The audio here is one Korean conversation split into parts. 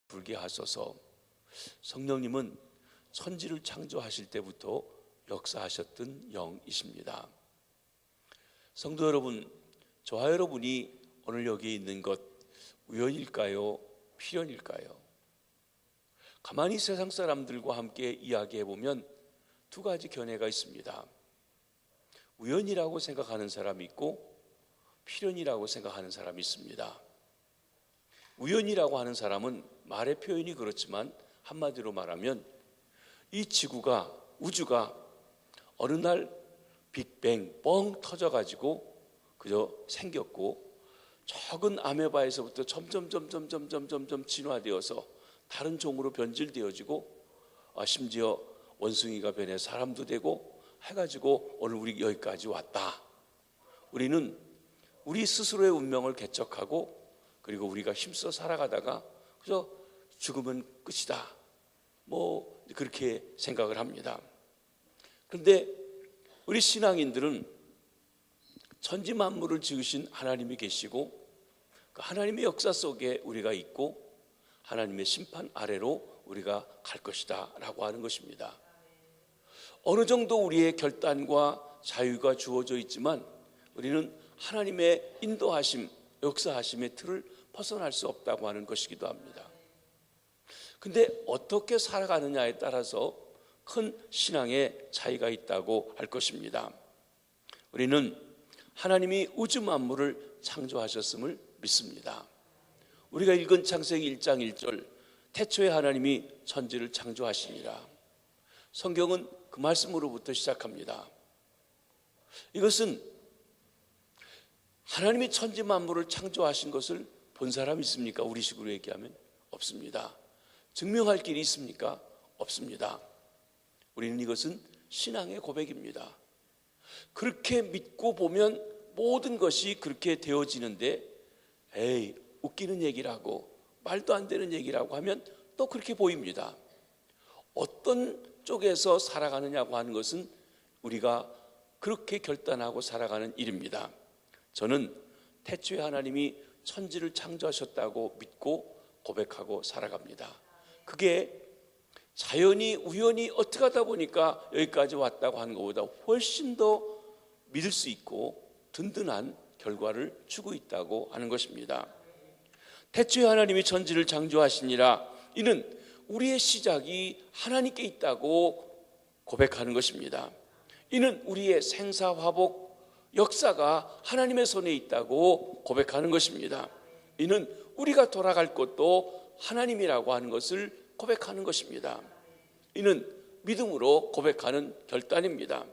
불게 하소서. 성령님은 천지를 창조하실 때부터 역사하셨던 영이십니다. 성도 여러분, 저와 여러분이 오늘 여기에 있는 것 우연일까요? 필연일까요? 가만히 세상 사람들과 함께 이야기해 보면 두 가지 견해가 있습니다. 우연이라고 생각하는 사람이 있고 필연이라고 생각하는 사람이 있습니다. 우연이라고 하는 사람은 말의 표현이 그렇지만 한마디로 말하면 이 지구가, 우주가 어느 날 빅뱅 뻥 터져가지고 그저 생겼고, 적은 아메바에서부터 점점 진화되어서 다른 종으로 변질되어지고, 심지어 원숭이가 변해 사람도 되고 해가지고 오늘 우리 여기까지 왔다. 우리는 우리 스스로의 운명을 개척하고, 그리고 우리가 힘써 살아가다가 그저 죽으면 끝이다, 그렇게 생각을 합니다. 그런데 우리 신앙인들은 천지 만물을 지으신 하나님이 계시고, 그 하나님의 역사 속에 우리가 있고 하나님의 심판 아래로 우리가 갈 것이다 라고 하는 것입니다. 어느 정도 우리의 결단과 자유가 주어져 있지만 우리는 하나님의 인도하심, 역사하심의 틀을 벗어날 수 없다고 하는 것이기도 합니다. 근데 어떻게 살아가느냐에 따라서 큰 신앙의 차이가 있다고 할 것입니다. 우리는 하나님이 우주 만물을 창조하셨음을 믿습니다. 우리가 읽은 창세기 1장 1절, 태초에 하나님이 천지를 창조하시니라. 성경은 그 말씀으로부터 시작합니다. 이것은 하나님이 천지 만물을 창조하신 것을 본 사람이 있습니까? 우리식으로 얘기하면 없습니다. 증명할 길이 있습니까? 없습니다. 우리는 이것은 신앙의 고백입니다. 그렇게 믿고 보면 모든 것이 그렇게 되어지는데, 에이, 웃기는 얘기라고, 말도 안 되는 얘기라고 하면 또 그렇게 보입니다. 어떤 쪽에서 살아가느냐고 하는 것은 우리가 그렇게 결단하고 살아가는 일입니다. 저는 태초에 하나님이 천지를 창조하셨다고 믿고 고백하고 살아갑니다. 그게 자연히 우연히 어떻게 하다 보니까 여기까지 왔다고 하는 것보다 훨씬 더 믿을 수 있고 든든한 결과를 주고 있다고 하는 것입니다. 태초에 하나님이 천지를 창조하시니라. 이는 우리의 시작이 하나님께 있다고 고백하는 것입니다. 이는 우리의 생사화복 역사가 하나님의 손에 있다고 고백하는 것입니다. 이는 우리가 돌아갈 곳도 하나님이라고 하는 것을 고백하는 것입니다. 이는 믿음으로 고백하는 결단입니다.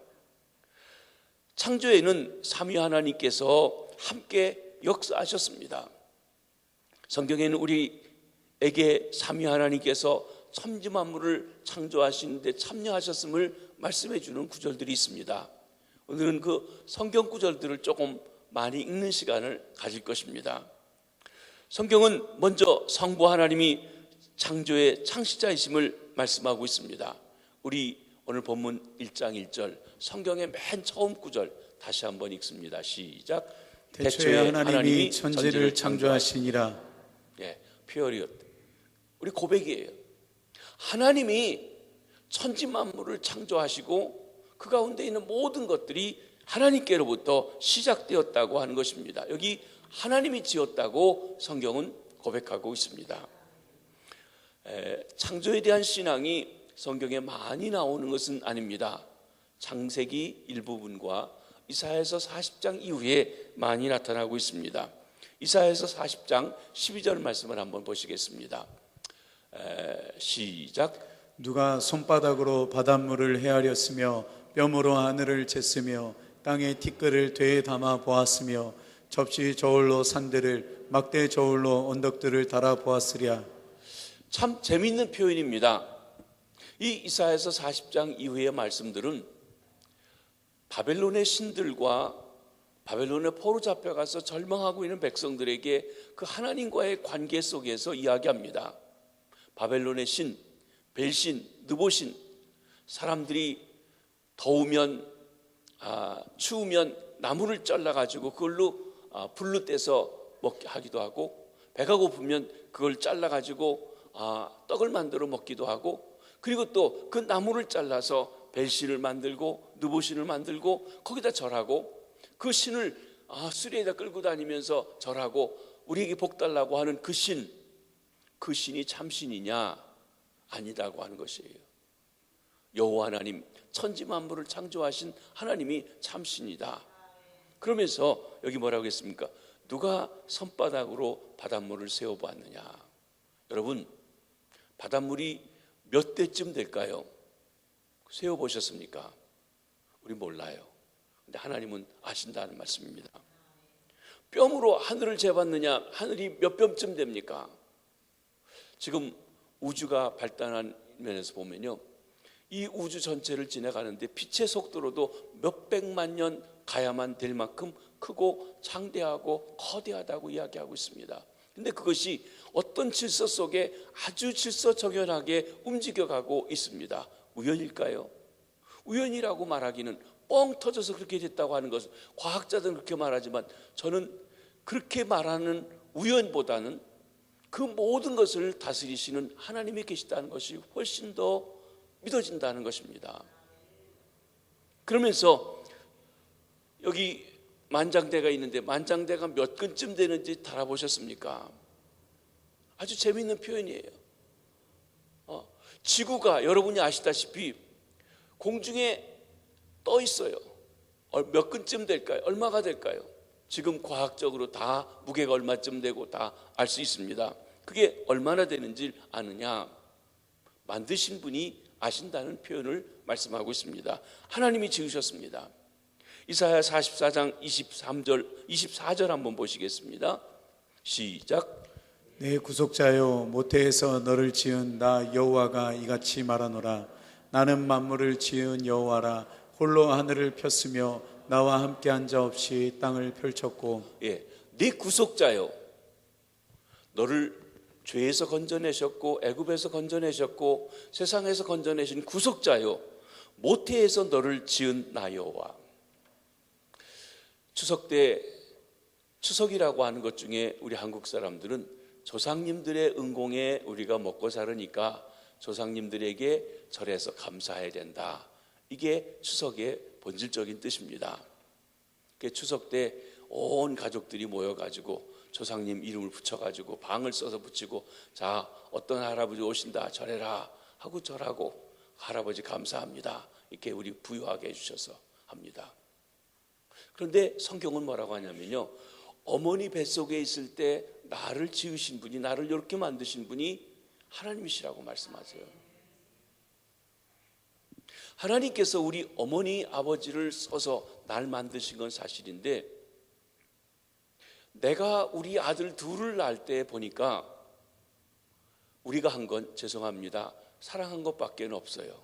창조에는 삼위 하나님께서 함께 역사하셨습니다. 성경에는 우리에게 삼위 하나님께서 천지 만물을 창조하시는데 참여하셨음을 말씀해 주는 구절들이 있습니다. 오늘은 그 성경 구절들을 조금 많이 읽는 시간을 가질 것입니다. 성경은 먼저 성부 하나님이 창조의 창시자이심을 말씀하고 있습니다. 우리 오늘 본문 1장 1절 성경의 맨 처음 구절 다시 한번 읽습니다. 시작. 태초에 하나님이 천지를 창조하시니라. 피어리엇. 우리 고백이에요. 하나님이 천지 만물을 창조하시고 그 가운데 있는 모든 것들이 하나님께로부터 시작되었다고 하는 것입니다. 여기 하나님이 지었다고 성경은 고백하고 있습니다. 창조에 대한 신앙이 성경에 많이 나오는 것은 아닙니다. 창세기 일부분과 이사야서 40장 이후에 많이 나타나고 있습니다. 이사야서 40장 12절 말씀을 한번 보시겠습니다. 시작. 누가 손바닥으로 바닷물을 헤아렸으며 뼘으로 하늘을 쟀으며 땅의 티끌을 되에 담아 보았으며 접시 저울로 산들을 막대 저울로 언덕들을 달아 보았으랴. 참 재미있는 표현입니다. 이 이사야서 40장 이후의 말씀들은 바벨론의 신들과 바벨론에 포로 잡혀가서 절망하고 있는 백성들에게 그 하나님과의 관계 속에서 이야기합니다. 바벨론의 신, 벨신, 느보신, 사람들이 더우면 추우면 나무를 잘라가지고 그걸로 불로 떼서 먹게 하기도 하고, 배가 고프면 그걸 잘라가지고 떡을 만들어 먹기도 하고, 그리고 또 그 나무를 잘라서 벨신을 만들고 느보신을 만들고 거기다 절하고, 그 신을 수레에다 끌고 다니면서 절하고 우리에게 복 달라고 하는 그 신이 참신이냐? 아니다고 하는 것이에요. 여호와 하나님, 천지 만물을 창조하신 하나님이 참신이다. 그러면서 여기 뭐라고 했습니까? 누가 손바닥으로 바닷물을 세어보았느냐? 여러분, 바닷물이 몇 대쯤 될까요? 세어보셨습니까? 우리 몰라요. 근데 하나님은 아신다는 말씀입니다. 뼘으로 하늘을 재봤느냐? 하늘이 몇 뼘쯤 됩니까? 지금 우주가 발달한 면에서 보면요, 이 우주 전체를 지나가는데 빛의 속도로도 몇백만 년 가야만 될 만큼 크고 창대하고 거대하다고 이야기하고 있습니다. 근데 그것이 어떤 질서 속에 아주 질서정연하게 움직여가고 있습니다. 우연일까요? 우연이라고 말하기는, 뻥 터져서 그렇게 됐다고 하는 것은 과학자들은 그렇게 말하지만, 저는 그렇게 말하는 우연보다는 그 모든 것을 다스리시는 하나님이 계시다는 것이 훨씬 더 믿어진다는 것입니다. 그러면서 여기 만장대가 있는데 만장대가 몇 근쯤 되는지 달아보셨습니까? 아주 재미있는 표현이에요. 지구가 여러분이 아시다시피 공중에 떠 있어요. 몇 근쯤 될까요? 얼마가 될까요? 지금 과학적으로 다 무게가 얼마쯤 되고 다 알 수 있습니다. 그게 얼마나 되는지 아느냐? 만드신 분이 아신다는 표현을 말씀하고 있습니다. 하나님이 지으셨습니다. 이사야 44장 24절 한번 보시겠습니다. 시작. 내 구속자여, 모태에서 너를 지은 나 여호와가 이같이 말하노라. 나는 만물을 지은 여호와라. 홀로 하늘을 폈으며 나와 함께 한 자 없이 땅을 펼쳤고. 네 구속자여, 너를 죄에서 건져내셨고 애굽에서 건져내셨고 세상에서 건져내신 구속자여, 모태에서 너를 지은 나 여호와. 추석 때, 추석이라고 하는 것 중에 우리 한국 사람들은 조상님들의 은공에 우리가 먹고 살으니까 조상님들에게 절해서 감사해야 된다. 이게 추석의 본질적인 뜻입니다. 추석 때 온 가족들이 모여가지고 조상님 이름을 붙여가지고 방을 써서 붙이고, 자, 어떤 할아버지 오신다, 절해라 하고 절하고, 할아버지 감사합니다, 이렇게 우리 부유하게 해주셔서 합니다. 그런데 성경은 뭐라고 하냐면요, 어머니 뱃속에 있을 때 나를 지으신 분이, 나를 이렇게 만드신 분이 하나님이시라고 말씀하세요. 하나님께서 우리 어머니 아버지를 써서 날 만드신 건 사실인데, 내가 우리 아들 둘을 낳을 때 보니까 우리가 한 건, 죄송합니다, 사랑한 것밖에 없어요.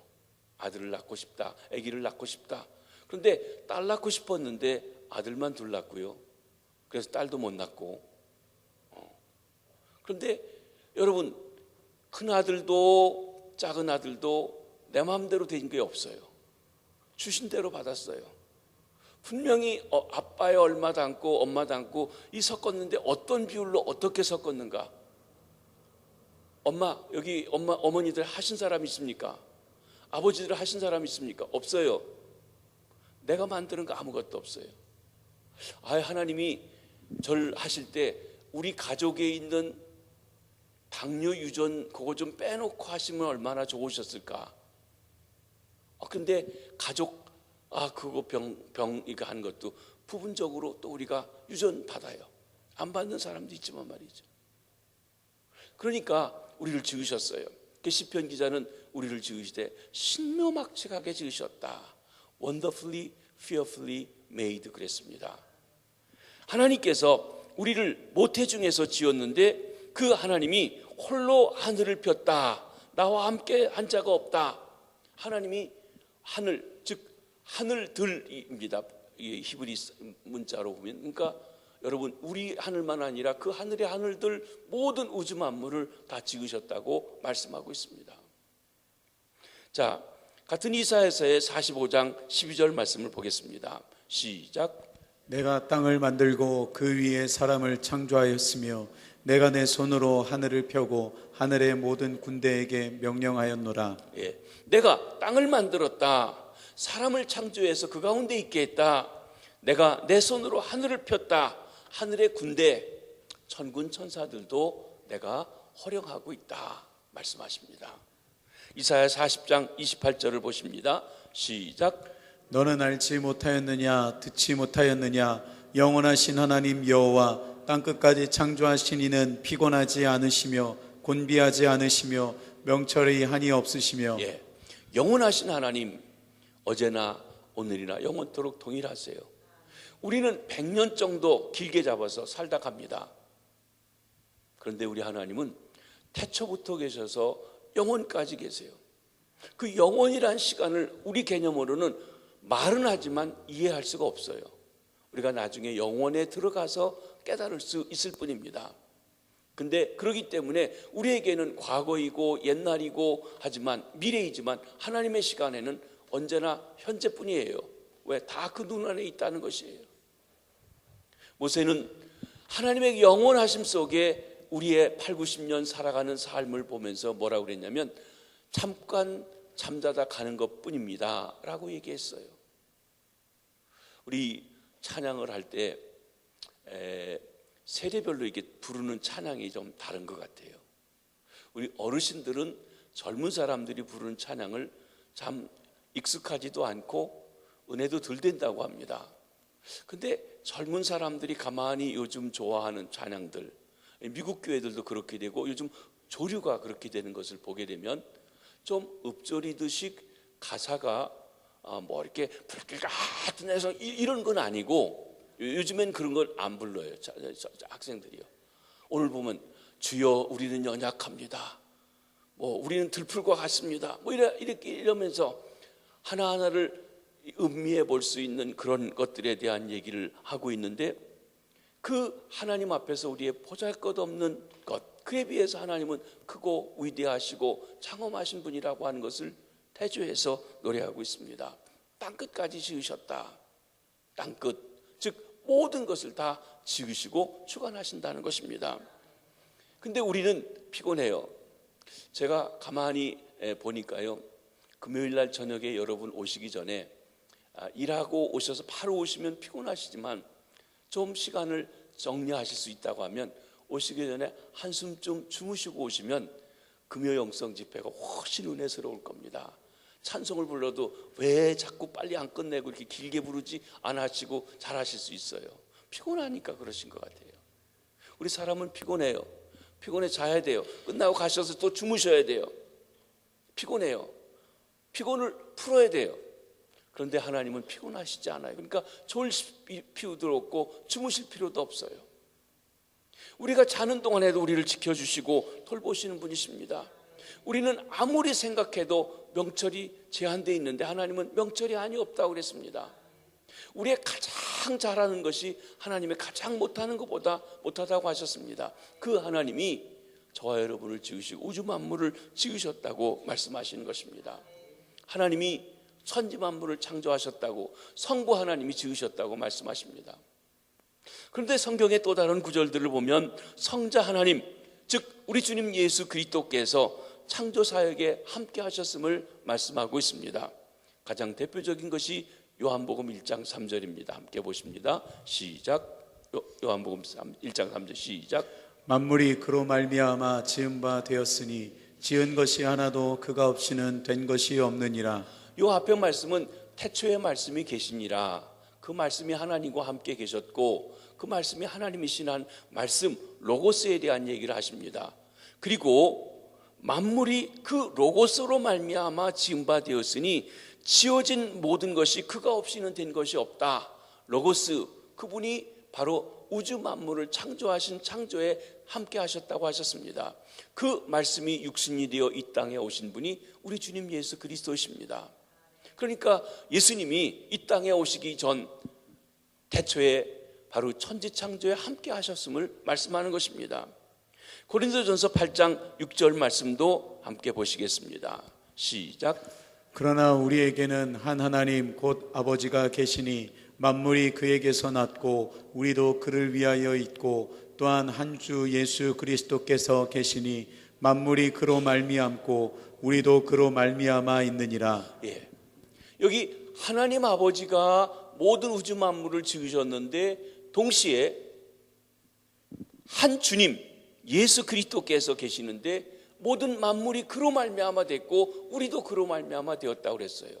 아들을 낳고 싶다, 아기를 낳고 싶다. 그런데 딸 낳고 싶었는데 아들만 둘 낳고요. 그래서 딸도 못 낳고. 그런데 여러분, 큰 아들도 작은 아들도 내 마음대로 된 게 없어요. 주신 대로 받았어요. 분명히 아빠의 얼마 닮고 엄마 닮고 이 섞었는데 어떤 비율로 어떻게 섞었는가? 여기 어머니들 하신 사람 있습니까? 아버지들 하신 사람 있습니까? 없어요. 내가 만드는 거 아무것도 없어요. 하나님이 절 하실 때 우리 가족에 있는 당뇨 유전 그거 좀 빼놓고 하시면 얼마나 좋으셨을까? 근데 가족 그거 이거 하는 것도 부분적으로 또 우리가 유전 받아요. 안 받는 사람도 있지만 말이죠. 그러니까 우리를 지으셨어요. 시편 기자는 우리를 지으시되 신묘막측하게 지으셨다. Wonderfully, fearfully made 그랬습니다. 하나님께서 우리를 모태 중에서 지었는데 그 하나님이 홀로 하늘을 폈다. 나와 함께 한 자가 없다. 하나님이 하늘, 즉 하늘들입니다. 히브리 문자로 보면. 그러니까 여러분, 우리 하늘만 아니라 그 하늘의 하늘들 모든 우주 만물을 다 지으셨다고 말씀하고 있습니다. 자, 같은 이사야서의 45장 12절 말씀을 보겠습니다. 시작. 내가 땅을 만들고 그 위에 사람을 창조하였으며 내가 내 손으로 하늘을 펴고 하늘의 모든 군대에게 명령하였노라. 예, 내가 땅을 만들었다. 사람을 창조해서 그 가운데 있게 했다. 내가 내 손으로 하늘을 폈다. 하늘의 군대, 천군 천사들도 내가 허령하고 있다 말씀하십니다. 이사야 40장 28절을 보십니다. 시작. 너는 알지 못하였느냐 듣지 못하였느냐 영원하신 하나님 여호와 땅끝까지 창조하신 이는 피곤하지 않으시며 곤비하지 않으시며 명철이 한이 없으시며. 예, 영원하신 하나님 어제나 오늘이나 영원토록 동일하세요. 우리는 100년 정도 길게 잡아서 살다 갑니다. 그런데 우리 하나님은 태초부터 계셔서 영원까지 계세요. 그 영원이란 시간을 우리 개념으로는 말은 하지만 이해할 수가 없어요. 우리가 나중에 영원에 들어가서 깨달을 수 있을 뿐입니다. 근데 그렇기 때문에 우리에게는 과거이고 옛날이고 하지만 미래이지만 하나님의 시간에는 언제나 현재뿐이에요. 왜? 다 그 눈 안에 있다는 것이에요. 모세는 하나님의 영원하심 속에 우리의 8, 90년 살아가는 삶을 보면서 뭐라고 그랬냐면 잠깐 잠자다 가는 것뿐입니다 라고 얘기했어요. 우리 찬양을 할 때 세대별로 이렇게 부르는 찬양이 좀 다른 것 같아요. 우리 어르신들은 젊은 사람들이 부르는 찬양을 참 익숙하지도 않고 은혜도 덜 된다고 합니다. 근데 젊은 사람들이 가만히 요즘 좋아하는 찬양들, 미국 교회들도 그렇게 되고 요즘 조류가 그렇게 되는 것을 보게 되면 좀 읊조리듯이 가사가 뭐 이렇게 불길 같은 해서 이런 건 아니고 요즘엔 그런 걸 안 불러요. 학생들이요. 오늘 보면 주여 우리는 연약합니다. 뭐 우리는 들풀과 같습니다. 뭐 이렇게 이러면서 하나하나를 음미해 볼 수 있는 그런 것들에 대한 얘기를 하고 있는데 그 하나님 앞에서 우리의 보잘것없는 것, 그에 비해서 하나님은 크고 위대하시고 장엄하신 분이라고 하는 것을 태조해서 노래하고 있습니다. 땅끝까지 지으셨다. 땅끝, 즉 모든 것을 다 지으시고 주관하신다는 것입니다. 근데 우리는 피곤해요. 제가 가만히 보니까요, 금요일 날 저녁에 여러분 오시기 전에 일하고 오셔서 바로 오시면 피곤하시지만 좀 시간을 정리하실 수 있다고 하면 오시기 전에 한숨 좀 주무시고 오시면 금요 영성 집회가 훨씬 은혜스러울 겁니다. 찬송을 불러도 왜 자꾸 빨리 안 끝내고 이렇게 길게 부르지 안 하시고 잘 하실 수 있어요. 피곤하니까 그러신 것 같아요. 우리 사람은 피곤해요. 피곤해 자야 돼요. 끝나고 가셔서 또 주무셔야 돼요. 피곤해요. 피곤을 풀어야 돼요. 그런데 하나님은 피곤하시지 않아요. 그러니까 졸 필요도 없고 주무실 필요도 없어요. 우리가 자는 동안에도 우리를 지켜주시고 돌보시는 분이십니다. 우리는 아무리 생각해도 명철이 제한되어 있는데 하나님은 명철이 아니 없다고 그랬습니다. 우리의 가장 잘하는 것이 하나님의 가장 못하는 것보다 못하다고 하셨습니다. 그 하나님이 저와 여러분을 지으시고 우주 만물을 지으셨다고 말씀하시는 것입니다. 하나님이 천지 만물을 창조하셨다고, 성부 하나님이 지으셨다고 말씀하십니다. 그런데 성경의 또 다른 구절들을 보면 성자 하나님, 즉 우리 주님 예수 그리스도께서 창조 사역에 함께 하셨음을 말씀하고 있습니다. 가장 대표적인 것이 요한복음 1장 3절입니다. 함께 보십니다. 시작. 요한복음 1장 3절 시작. 만물이 그로 말미암아 지은 바 되었으니 지은 것이 하나도 그가 없이는 된 것이 없느니라. 요 앞에 말씀은 태초의 말씀이 계시니라. 그 말씀이 하나님과 함께 계셨고 그 말씀이 하나님이신 한 말씀 로고스에 대한 얘기를 하십니다. 그리고 만물이 그 로고스로 말미암아 지은 바 되었으니 지어진 모든 것이 그가 없이는 된 것이 없다. 로고스, 그분이 바로 우주 만물을 창조하신 창조에 함께 하셨다고 하셨습니다. 그 말씀이 육신이 되어 이 땅에 오신 분이 우리 주님 예수 그리스도십니다. 그러니까 예수님이 이 땅에 오시기 전 태초에 바로 천지창조에 함께 하셨음을 말씀하는 것입니다. 고린도전서 8장 6절 말씀도 함께 보시겠습니다. 시작. 그러나 우리에게는 한 하나님 곧 아버지가 계시니 만물이 그에게서 났고 우리도 그를 위하여 있고 또한 한 주 예수 그리스도께서 계시니 만물이 그로 말미암고 우리도 그로 말미암아 있느니라. 예. 여기 하나님 아버지가 모든 우주 만물을 지으셨는데 동시에 한 주님 예수 그리스도께서 계시는데 모든 만물이 그로 말미암아 됐고 우리도 그로 말미암아 되었다고 그랬어요.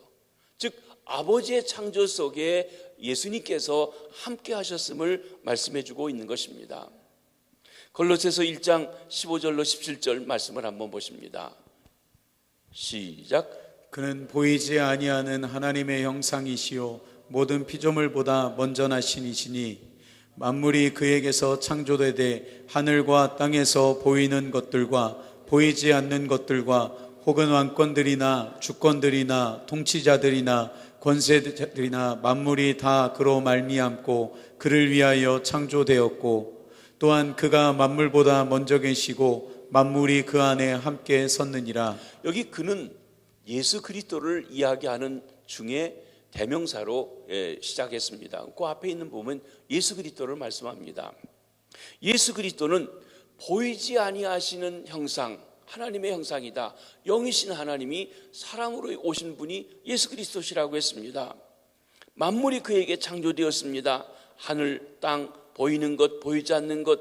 즉 아버지의 창조 속에 예수님께서 함께 하셨음을 말씀해 주고 있는 것입니다. 골로새서 1장 15절로 17절 말씀을 한번 보십니다. 시작. 그는 보이지 아니하는 하나님의 형상이시요 모든 피조물보다 먼저 나신 이시니 만물이 그에게서 창조되되 하늘과 땅에서 보이는 것들과 보이지 않는 것들과 혹은 왕권들이나 주권들이나 통치자들이나 권세자들이나 만물이 다 그로 말미암고 그를 위하여 창조되었고 또한 그가 만물보다 먼저 계시고 만물이 그 안에 함께 섰느니라. 여기 그는 예수 그리스도를 이야기하는 중에 대명사로 시작했습니다. 그 앞에 있는 부분 예수 그리스도를 말씀합니다. 예수 그리스도는 보이지 아니하시는 형상, 하나님의 형상이다. 영이신 하나님이 사람으로 오신 분이 예수 그리스도시라고 했습니다. 만물이 그에게 창조되었습니다. 하늘, 땅, 보이는 것, 보이지 않는 것,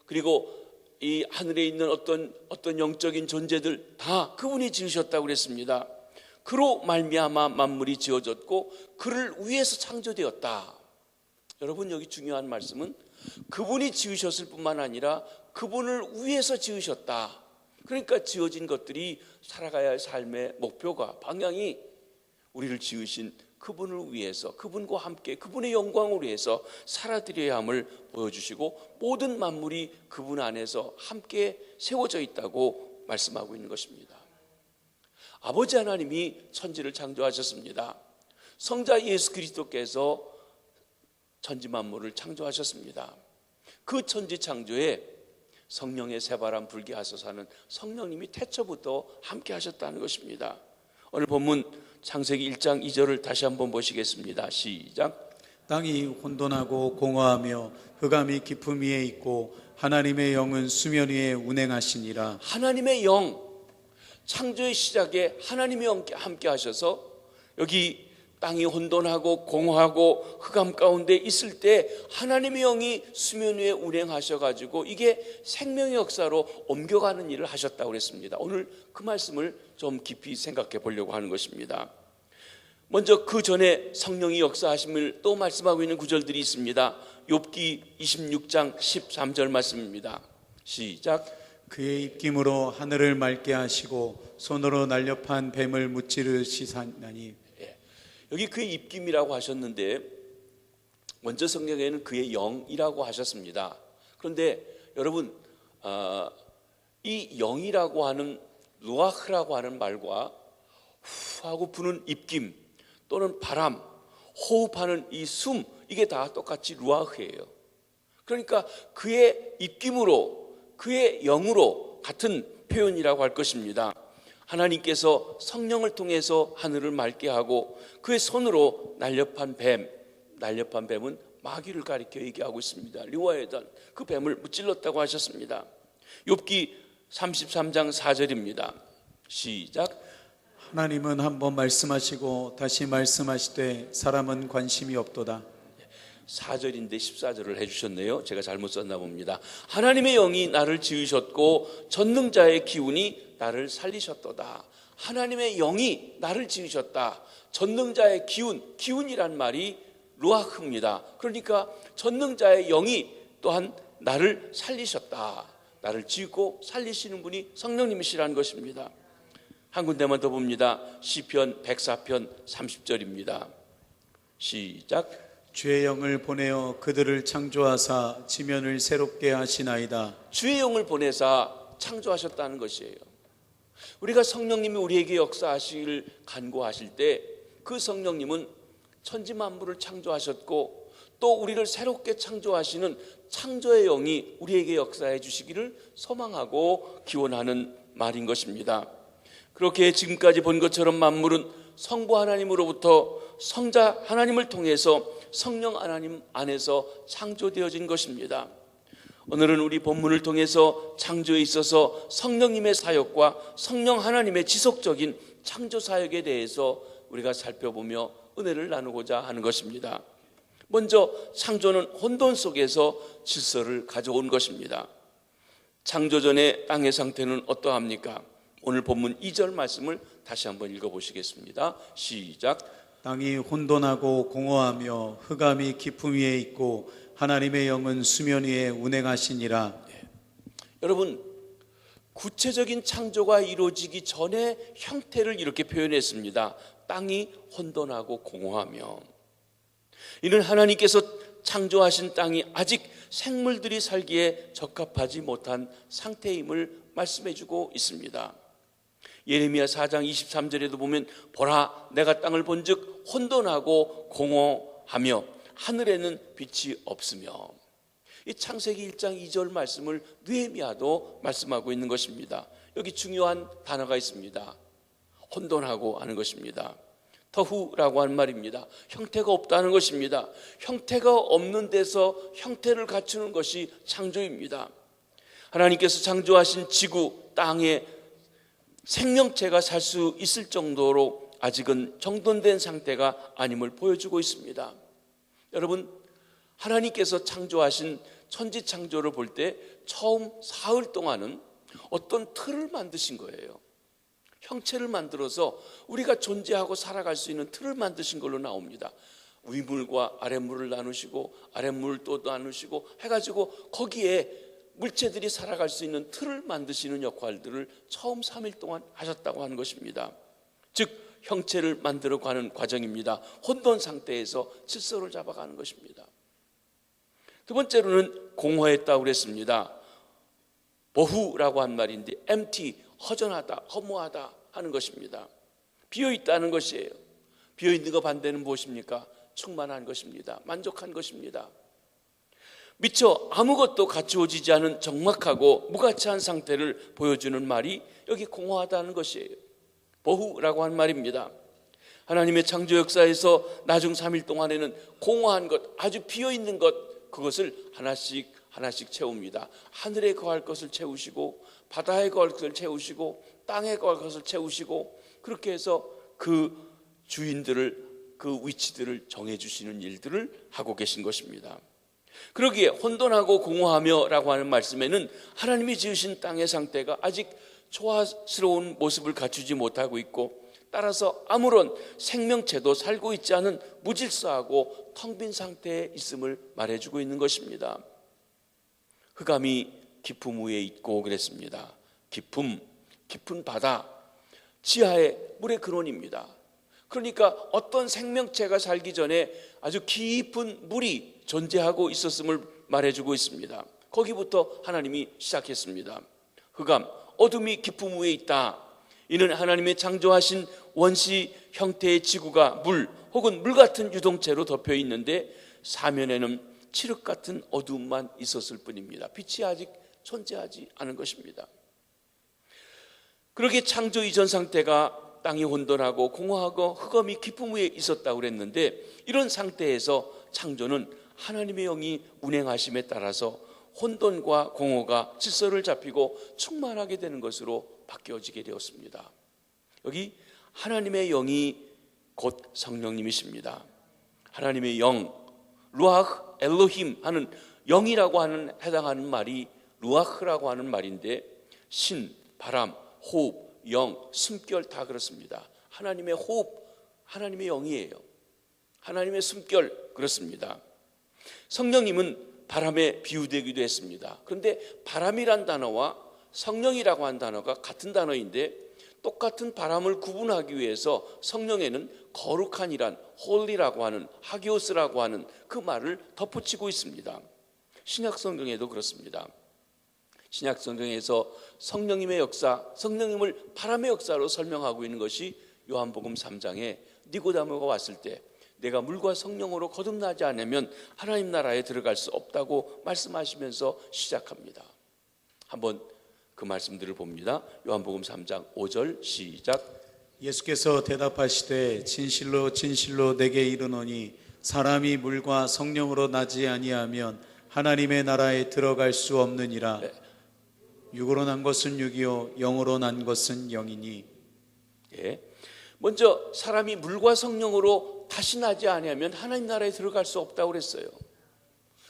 그리고 이 하늘에 있는 어떤 영적인 존재들 다 그분이 지으셨다고 그랬습니다. 그로 말미암아 만물이 지어졌고 그를 위해서 창조되었다. 여러분 여기 중요한 말씀은 그분이 지으셨을 뿐만 아니라 그분을 위해서 지으셨다. 그러니까 지어진 것들이 살아가야 할 삶의 목표가 방향이 우리를 지으신 그분을 위해서 그분과 함께 그분의 영광을 위해서 살아드려야 함을 보여주시고 모든 만물이 그분 안에서 함께 세워져 있다고 말씀하고 있는 것입니다. 아버지 하나님이 천지를 창조하셨습니다. 성자 예수 그리스도께서 천지 만물을 창조하셨습니다. 그 천지 창조에 성령의 새바람 불게 하소서 하는 성령님이 태초부터 함께 하셨다는 것입니다. 오늘 본문 창세기 1장 2절을 다시 한번 보시겠습니다. 시작. 땅이 혼돈하고 공허하며 흑암이 깊음 위에 있고 하나님의 영은 수면 위에 운행하시니라. 하나님의 영, 창조의 시작에 하나님의 영께 함께 하셔서 여기 땅이 혼돈하고 공허하고 흑암 가운데 있을 때 하나님의 영이 수면 위에 운행하셔가지고 이게 생명의 역사로 옮겨가는 일을 하셨다고 그랬습니다. 오늘 그 말씀을 좀 깊이 생각해 보려고 하는 것입니다. 먼저 그 전에 성령이 역사하심을 또 말씀하고 있는 구절들이 있습니다. 욥기 26장 13절 말씀입니다. 시작. 그의 입김으로 하늘을 맑게 하시고 손으로 날렵한 뱀을 무찌르시사나니. 여기 그의 입김이라고 하셨는데 먼저 성경에는 그의 영이라고 하셨습니다. 그런데 여러분 이 영이라고 하는 루아흐라고 하는 말과 후 하고 부는 입김 또는 바람, 호흡하는 이 숨, 이게 다 똑같이 루아흐예요. 그러니까 그의 입김으로 그의 영으로 같은 표현이라고 할 것입니다. 하나님께서 성령을 통해서 하늘을 맑게 하고 그의 손으로 날렵한 뱀은 마귀를 가리켜 얘기하고 있습니다. 리와에단 그 뱀을 무찔렀다고 하셨습니다. 욥기 33장 4절입니다. 시작. 하나님은 한번 말씀하시고 다시 말씀하시되 사람은 관심이 없도다. 4절인데 14절을 해주셨네요. 제가 잘못 썼나 봅니다. 하나님의 영이 나를 지으셨고 전능자의 기운이 나를 살리셨도다. 하나님의 영이 나를 지으셨다. 전능자의 기운이란 말이 루아흐입니다. 그러니까 전능자의 영이 또한 나를 살리셨다. 나를 지고 살리시는 분이 성령님이시라는 것입니다. 한 군데만 더 봅니다. 시편 104편 30절입니다. 시작. 주의 영을 보내어 그들을 창조하사 지면을 새롭게 하시나이다. 주의 영을 보내사 창조하셨다는 것이에요. 우리가 성령님이 우리에게 역사하시길 간구하실 때 그 성령님은 천지 만물을 창조하셨고 또 우리를 새롭게 창조하시는 창조의 영이 우리에게 역사해 주시기를 소망하고 기원하는 말인 것입니다. 그렇게 지금까지 본 것처럼 만물은 성부 하나님으로부터 성자 하나님을 통해서 성령 하나님 안에서 창조되어진 것입니다. 오늘은 우리 본문을 통해서 창조에 있어서 성령님의 사역과 성령 하나님의 지속적인 창조 사역에 대해서 우리가 살펴보며 은혜를 나누고자 하는 것입니다. 먼저 창조는 혼돈 속에서 질서를 가져온 것입니다. 창조 전의 땅의 상태는 어떠합니까? 오늘 본문 2절 말씀을 다시 한번 읽어보시겠습니다. 시작. 땅이 혼돈하고 공허하며 흑암이 깊음 위에 있고 하나님의 영은 수면 위에 운행하시니라. 여러분, 구체적인 창조가 이루어지기 전에 형태를 이렇게 표현했습니다. 땅이 혼돈하고 공허하며. 이는 하나님께서 창조하신 땅이 아직 생물들이 살기에 적합하지 못한 상태임을 말씀해주고 있습니다. 예레미야 4장 23절에도 보면 보라 내가 땅을 본즉 혼돈하고 공허하며 하늘에는 빛이 없으며, 이 창세기 1장 2절 말씀을 느헤미야도 말씀하고 있는 것입니다. 여기 중요한 단어가 있습니다. 혼돈하고 하는 것입니다. 터후라고 하는 말입니다. 형태가 없다는 것입니다. 형태가 없는 데서 형태를 갖추는 것이 창조입니다. 하나님께서 창조하신 지구, 땅에 생명체가 살 수 있을 정도로 아직은 정돈된 상태가 아님을 보여주고 있습니다. 여러분, 하나님께서 창조하신 천지 창조를 볼 때 처음 사흘 동안은 어떤 틀을 만드신 거예요. 형체를 만들어서 우리가 존재하고 살아갈 수 있는 틀을 만드신 걸로 나옵니다. 위물과 아랫물을 나누시고 아랫물을 또 나누시고 해가지고 거기에 물체들이 살아갈 수 있는 틀을 만드시는 역할들을 처음 3일 동안 하셨다고 하는 것입니다. 즉 형체를 만들어가는 과정입니다. 혼돈 상태에서 질서를 잡아가는 것입니다. 두 번째로는 공허했다고 그랬습니다. 보후라고 한 말인데 empty, 허전하다, 허무하다 하는 것입니다. 비어있다는 것이에요. 비어있는 거 반대는 무엇입니까? 충만한 것입니다. 만족한 것입니다. 미처 아무것도 갖추어지지 않은 적막하고 무가치한 상태를 보여주는 말이 여기 공허하다는 것이에요. 보후라고 하는 말입니다. 하나님의 창조 역사에서 나중 3일 동안에는 공허한 것, 아주 비어있는 것, 그것을 하나씩 하나씩 채웁니다. 하늘에 거할 것을 채우시고 바다에 거할 것을 채우시고 땅에 거할 것을 채우시고, 그렇게 해서 그 주인들을, 그 위치들을 정해주시는 일들을 하고 계신 것입니다. 그러기에 혼돈하고 공허하며 라고 하는 말씀에는 하나님이 지으신 땅의 상태가 아직 조화스러운 모습을 갖추지 못하고 있고, 따라서 아무런 생명체도 살고 있지 않은 무질서하고 텅 빈 상태에 있음을 말해주고 있는 것입니다. 흑암이 깊음 위에 있고 그랬습니다. 깊은 바다, 지하의 물의 근원입니다. 그러니까 어떤 생명체가 살기 전에 아주 깊은 물이 존재하고 있었음을 말해주고 있습니다. 거기부터 하나님이 시작했습니다. 흑암, 어둠이 깊음 위에 있다. 이는 하나님의 창조하신 원시 형태의 지구가 물 혹은 물 같은 유동체로 덮여 있는데 사면에는 칠흑 같은 어둠만 있었을 뿐입니다. 빛이 아직 존재하지 않은 것입니다. 그러기에 창조 이전 상태가 땅이 혼돈하고 공허하고 흑암이 깊음 위에 있었다고 그랬는데, 이런 상태에서 창조는 하나님의 영이 운행하심에 따라서 혼돈과 공허가 질서를 잡히고 충만하게 되는 것으로 바뀌어지게 되었습니다. 여기 하나님의 영이 곧 성령님이십니다. 하나님의 영, 루아흐 엘로힘 하는 영이라고 하는 해당하는 말이 루아흐라고 하는 말인데, 신, 바람, 호흡, 영, 숨결 다 그렇습니다. 하나님의 호흡, 하나님의 영이에요. 하나님의 숨결 그렇습니다. 성령님은 바람에 비유되기도 했습니다. 그런데 바람이란 단어와 성령이라고 하는 단어가 같은 단어인데, 똑같은 바람을 구분하기 위해서 성령에는 거룩한이란 홀리라고 하는 하기오스라고 하는 그 말을 덧붙이고 있습니다. 신약 성경에도 그렇습니다. 신약 성경에서 성령님의 역사, 성령님을 바람의 역사로 설명하고 있는 것이 요한복음 3장에 니고데모가 왔을 때 내가 물과 성령으로 거듭나지 않으면 하나님 나라에 들어갈 수 없다고 말씀하시면서 시작합니다. 한번 그 말씀들을 봅니다. 요한복음 3장 5절 시작. 예수께서 대답하시되 진실로 진실로 내게 이르노니 사람이 물과 성령으로 나지 아니하면 하나님의 나라에 들어갈 수 없느니라. 네. 육으로 난 것은 육이요 영으로 난 것은 영이니. 예. 먼저 사람이 물과 성령으로 다시 나지 아니하면 하나님 나라에 들어갈 수 없다고 그랬어요.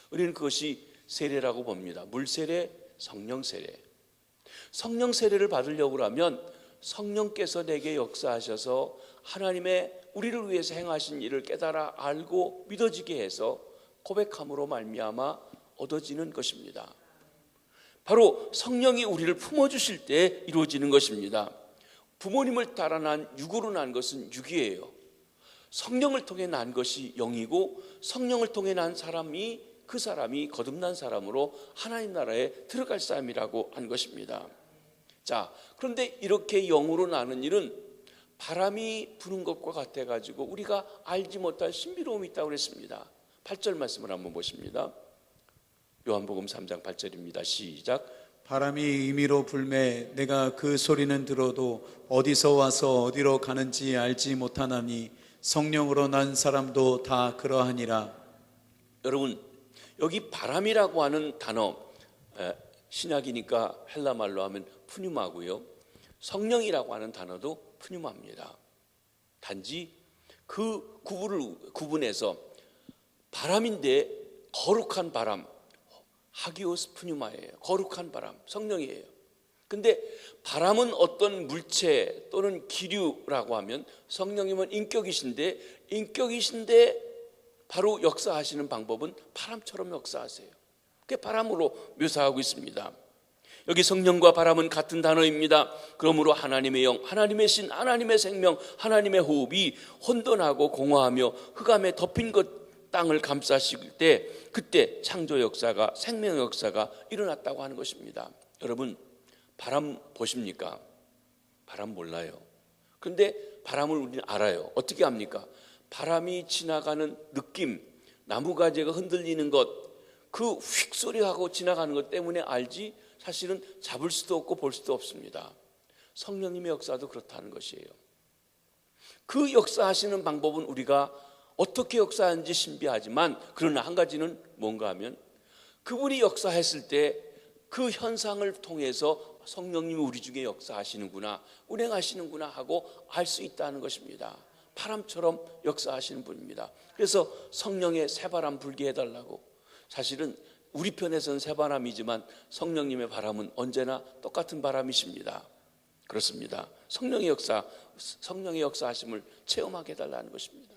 우리는 그것이 세례라고 봅니다. 물 세례, 성령 세례. 성령 세례를 받으려고 하면 성령께서 내게 역사하셔서 하나님의 우리를 위해서 행하신 일을 깨달아 알고 믿어지게 해서 고백함으로 말미암아 얻어지는 것입니다. 바로 성령이 우리를 품어주실 때 이루어지는 것입니다. 부모님을 따라 난 육으로 난 것은 육이에요. 성령을 통해 난 것이 영이고, 성령을 통해 난 사람이, 그 사람이 거듭난 사람으로 하나님 나라에 들어갈 사람이라고 한 것입니다. 자, 그런데 이렇게 영으로 나는 일은 바람이 부는 것과 같아가지고 우리가 알지 못할 신비로움이 있다고 그랬습니다. 8절 말씀을 한번 보십니다. 요한복음 3장 8절입니다. 시작. 바람이 임의로 불매 내가 그 소리는 들어도 어디서 와서 어디로 가는지 알지 못하나니 성령으로 난 사람도 다 그러하니라. 여러분, 여기 바람이라고 하는 단어, 신약이니까 헬라말로 하면 푸뉴마고요. 성령이라고 하는 단어도 푸뉴마입니다. 단지 그 구분해서 바람인데 거룩한 바람, 하기오스 푸뉴마예요. 거룩한 바람, 성령이에요. 근데 바람은 어떤 물체 또는 기류라고 하면 성령님은 인격이신데 바로 역사하시는 방법은 바람처럼 역사하세요. 그게 바람으로 묘사하고 있습니다. 여기 성령과 바람은 같은 단어입니다. 그러므로 하나님의 영, 하나님의 신, 하나님의 생명, 하나님의 호흡이 혼돈하고 공허하며 흑암에 덮인 것 땅을 감싸실 때 그때 창조 역사가, 생명 역사가 일어났다고 하는 것입니다. 여러분, 바람 보십니까? 바람 몰라요. 그런데 바람을 우리는 알아요. 어떻게 합니까? 바람이 지나가는 느낌, 나무가지가 흔들리는 것, 그 휙 소리하고 지나가는 것 때문에 알지 사실은 잡을 수도 없고 볼 수도 없습니다. 성령님의 역사도 그렇다는 것이에요. 그 역사하시는 방법은 우리가 어떻게 역사하는지 신비하지만, 그러나 한 가지는 뭔가 하면 그분이 역사했을 때 그 현상을 통해서 성령님이 우리 중에 역사하시는구나, 운행하시는구나 하고 알 수 있다는 것입니다. 바람처럼 역사하시는 분입니다. 그래서 성령의 새바람 불게 해달라고. 사실은 우리 편에서는 새바람이지만 성령님의 바람은 언제나 똑같은 바람이십니다. 그렇습니다. 성령의 역사하심을 체험하게 해달라는 것입니다.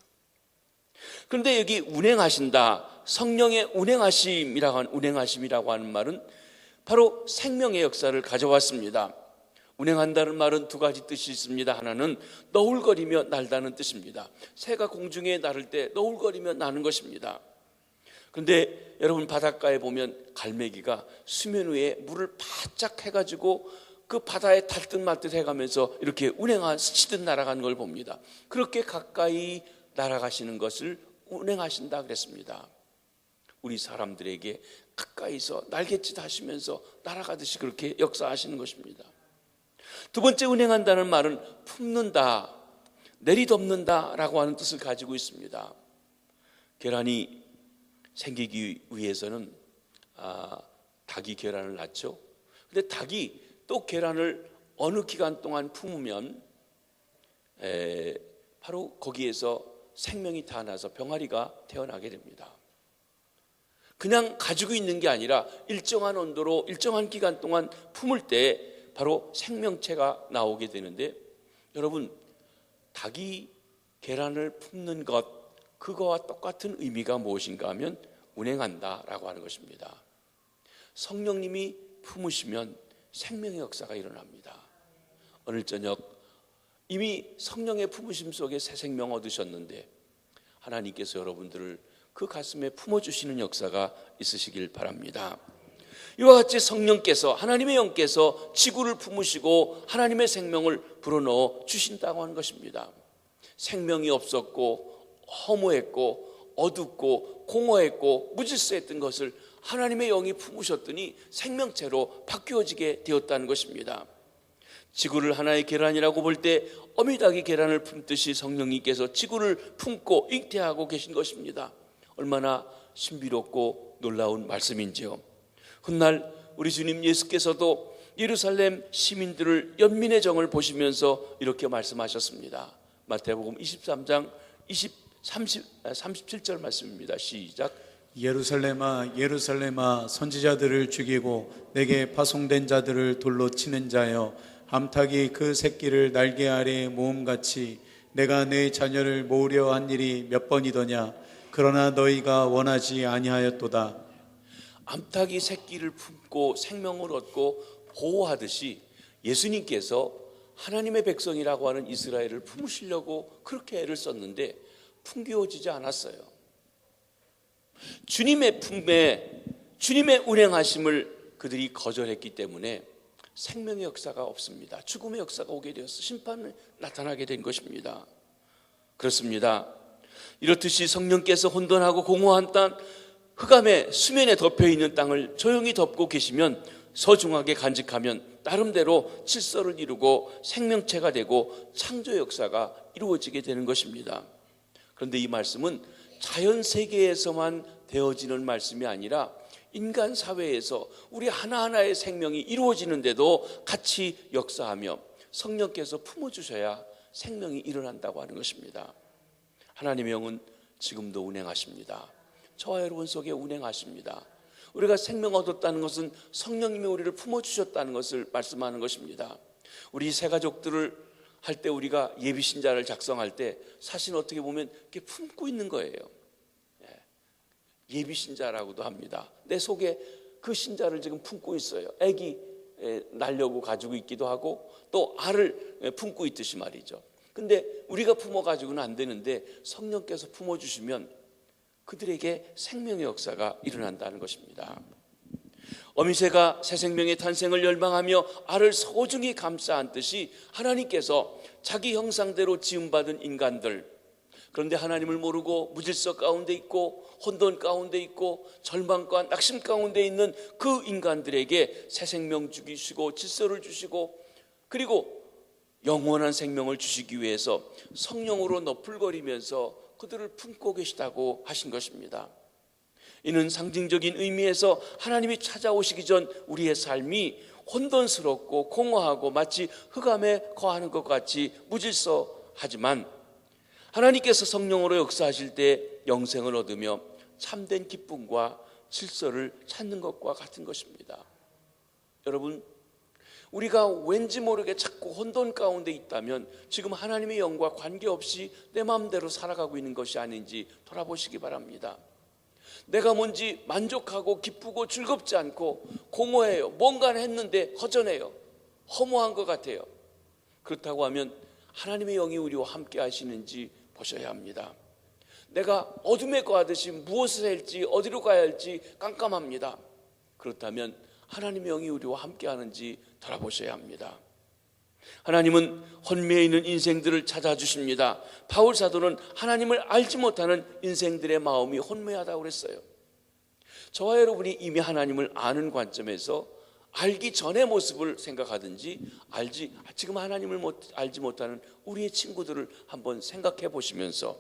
그런데 여기 운행하신다, 성령의 운행하심이라고 하는 말은 바로 생명의 역사를 가져왔습니다. 운행한다는 말은 두 가지 뜻이 있습니다. 하나는 너울거리며 날다는 뜻입니다. 새가 공중에 나를 때 너울거리며 나는 것입니다. 그런데 여러분, 바닷가에 보면 갈매기가 수면 위에 물을 바짝 해가지고 그 바다에 탈듯 말듯 해가면서 이렇게 스치듯 날아가는 걸 봅니다. 그렇게 가까이 날아가시는 것을 운행하신다 그랬습니다. 우리 사람들에게 가까이서 날갯짓 하시면서 날아가듯이 그렇게 역사하시는 것입니다. 두 번째, 운행한다는 말은 품는다, 내리덮는다라고 하는 뜻을 가지고 있습니다. 계란이 생기기 위해서는 닭이 계란을 낳죠. 근데 닭이 또 계란을 어느 기간 동안 품으면 바로 거기에서 생명이 닿아서 병아리가 태어나게 됩니다. 그냥 가지고 있는 게 아니라 일정한 온도로 일정한 기간 동안 품을 때 바로 생명체가 나오게 되는데, 여러분, 닭이 계란을 품는 것, 그거와 똑같은 의미가 무엇인가 하면 운행한다라고 하는 것입니다. 성령님이 품으시면 생명의 역사가 일어납니다. 오늘 저녁 이미 성령의 품으심 속에 새 생명 얻으셨는데 하나님께서 여러분들을 그 가슴에 품어주시는 역사가 있으시길 바랍니다. 이와 같이 성령께서, 하나님의 영께서 지구를 품으시고 하나님의 생명을 불어넣어 주신다고 하는 것입니다. 생명이 없었고 허무했고 어둡고 공허했고 무질서했던 것을 하나님의 영이 품으셨더니 생명체로 바뀌어지게 되었다는 것입니다. 지구를 하나의 계란이라고 볼 때 어미닭이 계란을 품듯이 성령님께서 지구를 품고 잉태하고 계신 것입니다. 얼마나 신비롭고 놀라운 말씀인지요. 훗날 우리 주님 예수께서도 예루살렘 시민들을 연민의 정을 보시면서 이렇게 말씀하셨습니다. 마태복음 23장 37절 말씀입니다. 시작. 예루살렘아 예루살렘아 선지자들을 죽이고 내게 파송된 자들을 돌로 치는 자여, 암탉이 그 새끼를 날개 아래에 모음같이 내가 내 자녀를 모으려 한 일이 몇 번이더냐. 그러나 너희가 원하지 아니하였도다. 암탉이 새끼를 품고 생명을 얻고 보호하듯이 예수님께서 하나님의 백성이라고 하는 이스라엘을 품으시려고 그렇게 애를 썼는데 품겨지지 않았어요. 주님의 품에 주님의 운행하심을 그들이 거절했기 때문에 생명의 역사가 없습니다. 죽음의 역사가 오게 되어서 심판이 나타나게 된 것입니다. 그렇습니다. 이렇듯이 성령께서 혼돈하고 공허한 땅, 흑암의 수면에 덮여있는 땅을 조용히 덮고 계시면, 서중하게 간직하면 나름대로 질서를 이루고 생명체가 되고 창조 역사가 이루어지게 되는 것입니다. 그런데 이 말씀은 자연 세계에서만 되어지는 말씀이 아니라 인간 사회에서 우리 하나하나의 생명이 이루어지는데도 같이 역사하며 성령께서 품어주셔야 생명이 일어난다고 하는 것입니다. 하나님의 영은 지금도 운행하십니다. 저와 여러분 속에 운행하십니다. 우리가 생명 얻었다는 것은 성령님이 우리를 품어주셨다는 것을 말씀하는 것입니다. 우리 새가족들을 할 때, 우리가 예비신자를 작성할 때 사실 어떻게 보면 이렇게 품고 있는 거예요. 예비신자라고도 합니다. 내 속에 그 신자를 지금 품고 있어요. 아기 낳으려고 가지고 있기도 하고 또 알을 품고 있듯이 말이죠. 근데 우리가 품어가지고는 안 되는데 성령께서 품어주시면 그들에게 생명의 역사가 일어난다는 것입니다. 어미새가 새 생명의 탄생을 열망하며 알을 소중히 감싸 안듯이 하나님께서 자기 형상대로 지음받은 인간들, 그런데 하나님을 모르고 무질서 가운데 있고 혼돈 가운데 있고 절망과 낙심 가운데 있는 그 인간들에게 새 생명 주시고 질서를 주시고 그리고 영원한 생명을 주시기 위해서 성령으로 너풀거리면서 그들을 품고 계시다고 하신 것입니다. 이는 상징적인 의미에서 하나님이 찾아오시기 전 우리의 삶이 혼돈스럽고 공허하고 마치 흑암에 거하는 것 같이 무질서하지만 하나님께서 성령으로 역사하실 때 영생을 얻으며 참된 기쁨과 질서를 찾는 것과 같은 것입니다. 여러분, 우리가 왠지 모르게 자꾸 혼돈 가운데 있다면 지금 하나님의 영과 관계없이 내 마음대로 살아가고 있는 것이 아닌지 돌아보시기 바랍니다. 내가 뭔지 만족하고 기쁘고 즐겁지 않고 공허해요. 뭔가를 했는데 허전해요. 허무한 것 같아요. 그렇다고 하면 하나님의 영이 우리와 함께 하시는지 보셔야 합니다. 내가 어둠에 거하듯이 무엇을 해야 할지 어디로 가야 할지 깜깜합니다. 그렇다면 하나님의 영이 우리와 함께 하는지 돌아보셔야 합니다. 하나님은 혼미해 있는 인생들을 찾아주십니다. 바울 사도는 하나님을 알지 못하는 인생들의 마음이 혼미하다고 그랬어요. 저와 여러분이 이미 하나님을 아는 관점에서 알기 전의 모습을 생각하든지 지금 하나님을 알지 못하는 우리의 친구들을 한번 생각해 보시면서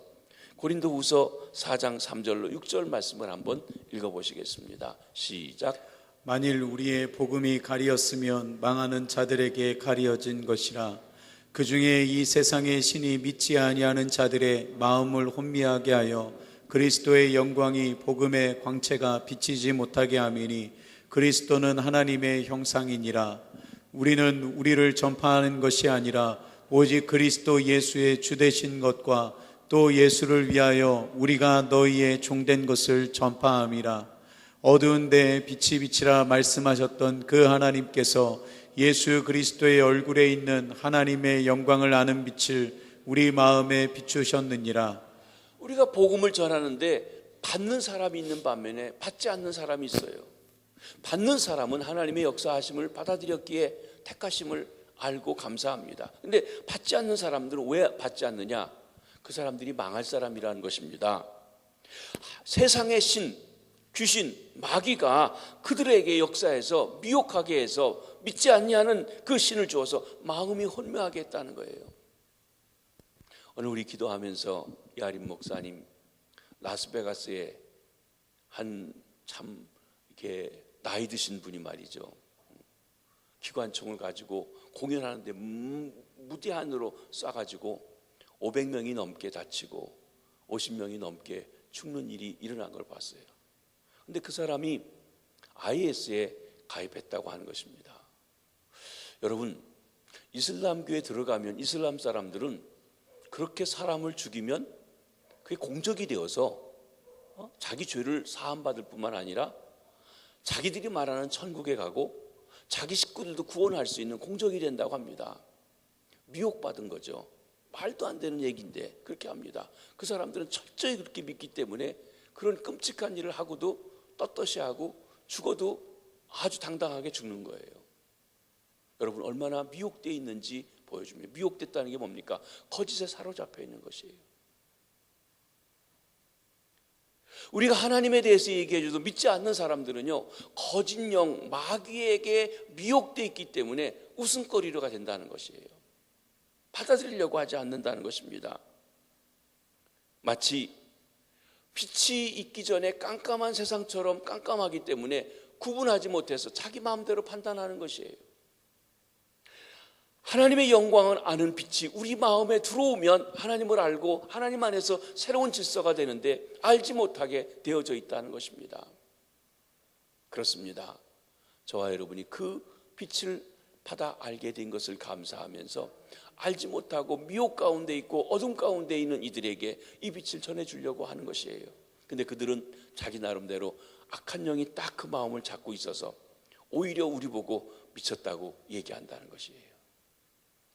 고린도후서 4장 3절로 6절 말씀을 한번 읽어보시겠습니다. 시작. 만일 우리의 복음이 가리었으면 망하는 자들에게 가리어진 것이라. 그 중에 이 세상의 신이 믿지 아니하는 자들의 마음을 혼미하게 하여 그리스도의 영광이 복음의 광채가 비치지 못하게 함이니 그리스도는 하나님의 형상이니라. 우리는 우리를 전파하는 것이 아니라 오직 그리스도 예수의 주되신 것과 또 예수를 위하여 우리가 너희의 종된 것을 전파함이라. 어두운 데에 빛이 비치라 말씀하셨던 그 하나님께서 예수 그리스도의 얼굴에 있는 하나님의 영광을 아는 빛을 우리 마음에 비추셨느니라. 우리가 복음을 전하는데 받는 사람이 있는 반면에 받지 않는 사람이 있어요. 받는 사람은 하나님의 역사하심을 받아들였기에 택하심을 알고 감사합니다. 근데 받지 않는 사람들은 왜 받지 않느냐? 그 사람들이 망할 사람이라는 것입니다. 세상의 신, 귀신, 마귀가 그들에게 역사해서 미혹하게 해서 믿지 않냐는 그 신을 주어서 마음이 혼미하게 했다는 거예요. 오늘 우리 기도하면서 야림 목사님 라스베가스에 한 참 이렇게 나이 드신 분이 말이죠, 기관총을 가지고 공연하는데 무대 안으로 쏴가지고 500명이 넘게 다치고 50명이 넘게 죽는 일이 일어난 걸 봤어요. 근데 그 사람이 IS에 가입했다고 하는 것입니다. 여러분, 이슬람교에 들어가면 이슬람 사람들은 그렇게 사람을 죽이면 그게 공적이 되어서 자기 죄를 사함받을 뿐만 아니라 자기들이 말하는 천국에 가고 자기 식구들도 구원할 수 있는 공적이 된다고 합니다. 미혹받은 거죠. 말도 안 되는 얘기인데 그렇게 합니다. 그 사람들은 철저히 그렇게 믿기 때문에 그런 끔찍한 일을 하고도 떳떳이 하고 죽어도 아주 당당하게 죽는 거예요. 여러분, 얼마나 미혹되어 있는지 보여줍니다. 미혹됐다는 게 뭡니까? 거짓에 사로잡혀 있는 것이에요. 우리가 하나님에 대해서 얘기해줘도 믿지 않는 사람들은요, 거짓 영, 마귀에게 미혹되어 있기 때문에 웃음거리가 된다는 것이에요. 받아들이려고 하지 않는다는 것입니다. 마치 빛이 있기 전에 깜깜한 세상처럼 깜깜하기 때문에 구분하지 못해서 자기 마음대로 판단하는 것이에요. 하나님의 영광을 아는 빛이 우리 마음에 들어오면 하나님을 알고 하나님 안에서 새로운 질서가 되는데 알지 못하게 되어져 있다는 것입니다. 그렇습니다. 저와 여러분이 그 빛을 받아 알게 된 것을 감사하면서 알지 못하고 미혹 가운데 있고 어둠 가운데 있는 이들에게 이 빛을 전해주려고 하는 것이에요. 근데 그들은 자기 나름대로 악한 영이 딱 그 마음을 잡고 있어서 오히려 우리 보고 미쳤다고 얘기한다는 것이에요.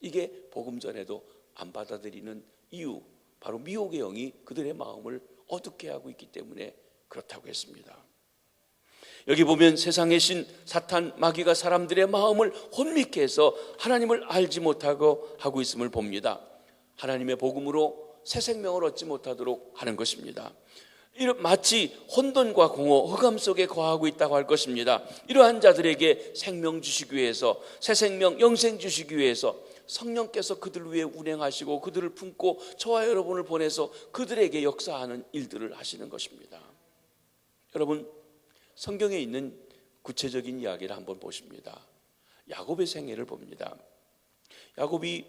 이게 복음 전에도 안 받아들이는 이유, 바로 미혹의 영이 그들의 마음을 어둡게 하고 있기 때문에 그렇다고 했습니다. 여기 보면 세상의 신 사탄 마귀가 사람들의 마음을 혼미케 해서 하나님을 알지 못하고 하고 있음을 봅니다. 하나님의 복음으로 새 생명을 얻지 못하도록 하는 것입니다. 마치 혼돈과 공허, 흑암 속에 거하고 있다고 할 것입니다. 이러한 자들에게 생명 주시기 위해서, 새 생명, 영생 주시기 위해서 성령께서 그들 위해 운행하시고 그들을 품고 저와 여러분을 보내서 그들에게 역사하는 일들을 하시는 것입니다. 여러분, 성경에 있는 구체적인 이야기를 한번 보십니다. 야곱의 생애를 봅니다. 야곱이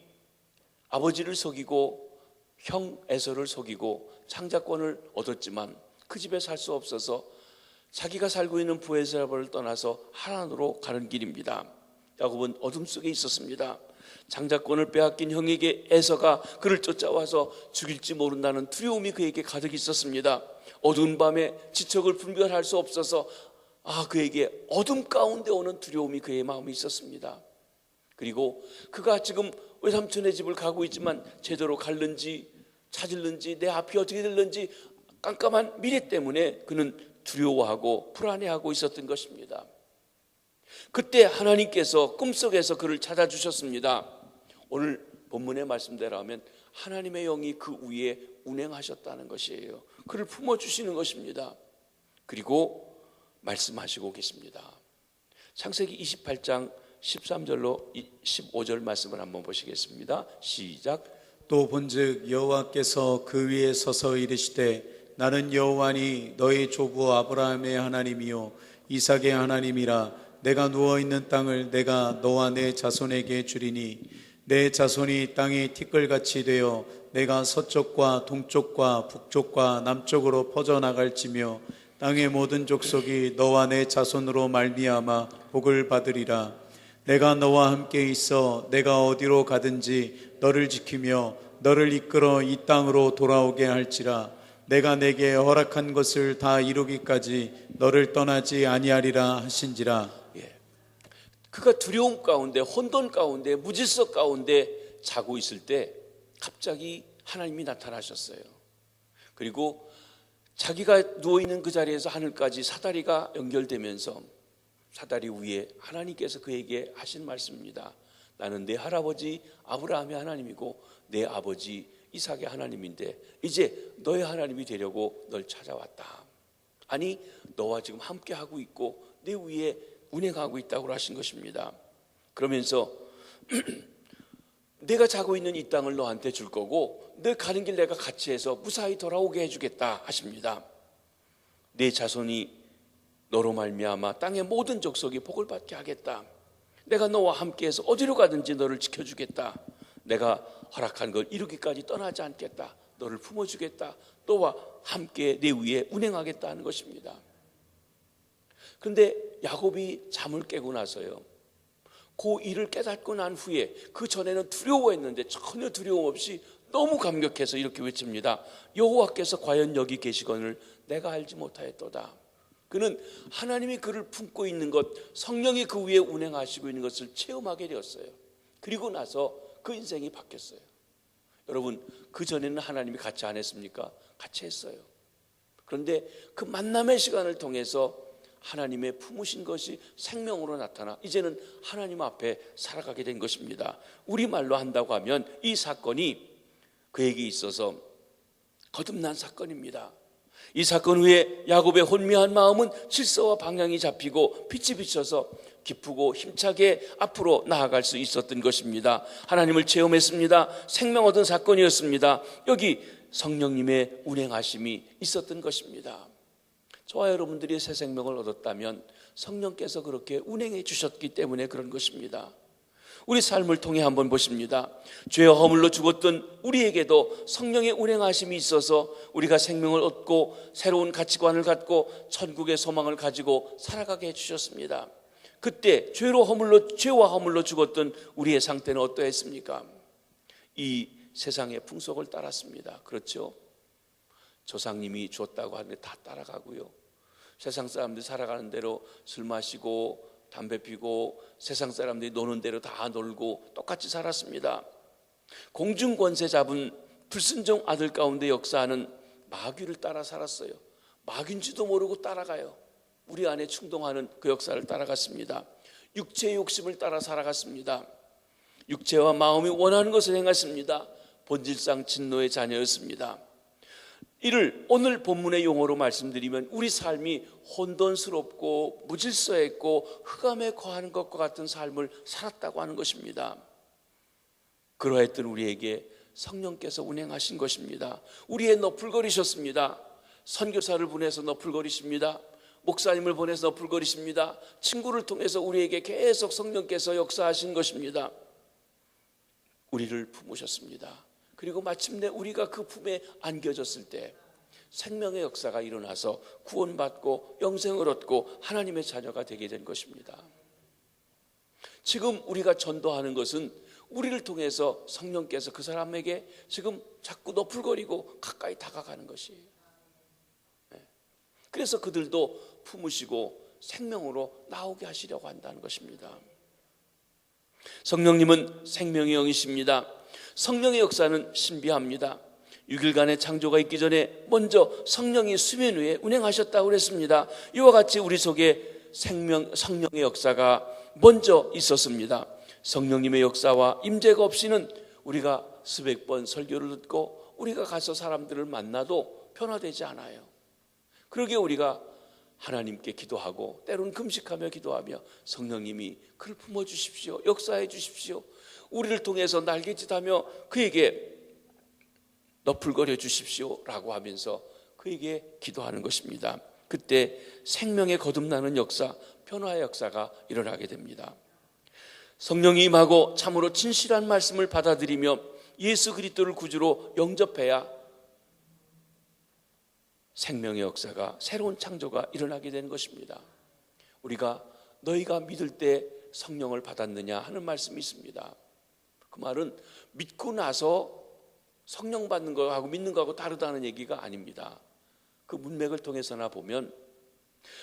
아버지를 속이고 형 에서를 속이고 창자권을 얻었지만 그 집에 살 수 없어서 자기가 살고 있는 브에셀바를 떠나서 하란으로 가는 길입니다. 야곱은 어둠 속에 있었습니다. 장자권을 빼앗긴 형에게 에서가 그를 쫓아와서 죽일지 모른다는 두려움이 그에게 가득 있었습니다. 어두운 밤에 지척을 분별할 수 없어서 그에게 어둠 가운데 오는 두려움이 그의 마음에 있었습니다. 그리고 그가 지금 외삼촌의 집을 가고 있지만 제대로 갈는지 찾을는지 내 앞이 어떻게 될는지 깜깜한 미래 때문에 그는 두려워하고 불안해하고 있었던 것입니다. 그때 하나님께서 꿈속에서 그를 찾아주셨습니다. 오늘 본문의 말씀대로 하면 하나님의 영이 그 위에 운행하셨다는 것이에요. 그를 품어주시는 것입니다. 그리고 말씀하시고 계십니다. 창세기 28장 13절로 15절 말씀을 한번 보시겠습니다. 시작. 또 본즉 여호와께서 그 위에 서서 이르시되 나는 여호와니 너희 조부 아브라함의 하나님이요 이삭의 하나님이라. 내가 누워있는 땅을 내가 너와 내 자손에게 주리니 내 자손이 땅의 티끌같이 되어 내가 서쪽과 동쪽과 북쪽과 남쪽으로 퍼져나갈지며 땅의 모든 족속이 너와 내 자손으로 말미암아 복을 받으리라. 내가 너와 함께 있어 내가 어디로 가든지 너를 지키며 너를 이끌어 이 땅으로 돌아오게 할지라. 내가 내게 허락한 것을 다 이루기까지 너를 떠나지 아니하리라 하신지라. 그가 두려움 가운데, 혼돈 가운데, 무질서 가운데 자고 있을 때 갑자기 하나님이 나타나셨어요. 그리고 자기가 누워있는 그 자리에서 하늘까지 사다리가 연결되면서 사다리 위에 하나님께서 그에게 하신 말씀입니다. 나는 내 할아버지 아브라함의 하나님이고 내 아버지 이삭의 하나님인데 이제 너의 하나님이 되려고 널 찾아왔다. 아니, 너와 지금 함께하고 있고 내 위에 운행하고 있다고 하신 것입니다. 그러면서 내가 자고 있는 이 땅을 너한테 줄 거고 너 가는 길 내가 같이 해서 무사히 돌아오게 해주겠다 하십니다. 내 자손이 너로 말미암아 땅의 모든 족속이 복을 받게 하겠다. 내가 너와 함께해서 어디로 가든지 너를 지켜주겠다. 내가 허락한 걸 이루기까지 떠나지 않겠다. 너를 품어주겠다. 너와 함께 내 위에 운행하겠다 하는 것입니다. 그런데 야곱이 잠을 깨고 나서요, 그 일을 깨닫고 난 후에, 그 전에는 두려워했는데 전혀 두려움 없이 너무 감격해서 이렇게 외칩니다. 여호와께서 과연 여기 계시거늘 내가 알지 못하였도다. 그는 하나님이 그를 품고 있는 것, 성령이 그 위에 운행하시고 있는 것을 체험하게 되었어요. 그리고 나서 그 인생이 바뀌었어요. 여러분, 그 전에는 하나님이 같이 안 했습니까? 같이 했어요. 그런데 그 만남의 시간을 통해서 하나님의 품으신 것이 생명으로 나타나 이제는 하나님 앞에 살아가게 된 것입니다. 우리말로 한다고 하면 이 사건이 그에게 있어서 거듭난 사건입니다. 이 사건 후에 야곱의 혼미한 마음은 질서와 방향이 잡히고 빛이 비쳐서 기쁘고 힘차게 앞으로 나아갈 수 있었던 것입니다. 하나님을 체험했습니다. 생명 얻은 사건이었습니다. 여기 성령님의 운행하심이 있었던 것입니다. 저와 여러분들이 새 생명을 얻었다면 성령께서 그렇게 운행해 주셨기 때문에 그런 것입니다. 우리 삶을 통해 한번 보십니다. 죄와 허물로 죽었던 우리에게도 성령의 운행하심이 있어서 우리가 생명을 얻고 새로운 가치관을 갖고 천국의 소망을 가지고 살아가게 해주셨습니다. 그때 죄와 허물로 죽었던 우리의 상태는 어떠했습니까? 이 세상의 풍속을 따랐습니다. 그렇죠? 조상님이 줬다고 하는데 다 따라가고요, 세상 사람들이 살아가는 대로 술 마시고 담배 피고 세상 사람들이 노는 대로 다 놀고 똑같이 살았습니다. 공중권세 잡은 불순종 아들 가운데 역사하는 마귀를 따라 살았어요. 마귀인지도 모르고 따라가요. 우리 안에 충동하는 그 역사를 따라갔습니다. 육체의 욕심을 따라 살아갔습니다. 육체와 마음이 원하는 것을 행했습니다. 본질상 진노의 자녀였습니다. 이를 오늘 본문의 용어로 말씀드리면 우리 삶이 혼돈스럽고 무질서했고 흑암에 거하는 것과 같은 삶을 살았다고 하는 것입니다. 그러했던 우리에게 성령께서 운행하신 것입니다. 우리의 너풀거리셨습니다. 선교사를 보내서 너풀거리십니다. 목사님을 보내서 너풀거리십니다. 친구를 통해서 우리에게 계속 성령께서 역사하신 것입니다. 우리를 품으셨습니다. 그리고 마침내 우리가 그 품에 안겨졌을 때 생명의 역사가 일어나서 구원받고 영생을 얻고 하나님의 자녀가 되게 된 것입니다. 지금 우리가 전도하는 것은 우리를 통해서 성령께서 그 사람에게 지금 자꾸 너풀거리고 가까이 다가가는 것이에요. 그래서 그들도 품으시고 생명으로 나오게 하시려고 한다는 것입니다. 성령님은 생명의 영이십니다. 성령의 역사는 신비합니다. 6일간의 창조가 있기 전에 먼저 성령이 수면 위에 운행하셨다고 그랬습니다. 이와 같이 우리 속에 성령의 역사가 먼저 있었습니다. 성령님의 역사와 임재가 없이는 우리가 수백 번 설교를 듣고 우리가 가서 사람들을 만나도 변화되지 않아요. 그러기에 우리가 하나님께 기도하고 때로는 금식하며 기도하며 성령님이 그를 품어주십시오, 역사해 주십시오, 우리를 통해서 날개짓하며 그에게 너풀거려 주십시오 라고 하면서 그에게 기도하는 것입니다. 그때 생명의 거듭나는 역사, 변화의 역사가 일어나게 됩니다. 성령이 임하고 참으로 진실한 말씀을 받아들이며 예수 그리스도를 구주로 영접해야 생명의 역사가, 새로운 창조가 일어나게 되는 것입니다. 우리가 너희가 믿을 때 성령을 받았느냐 하는 말씀이 있습니다. 그 말은 믿고 나서 성령 받는 거하고 믿는 거하고 다르다는 얘기가 아닙니다. 그 문맥을 통해서나 보면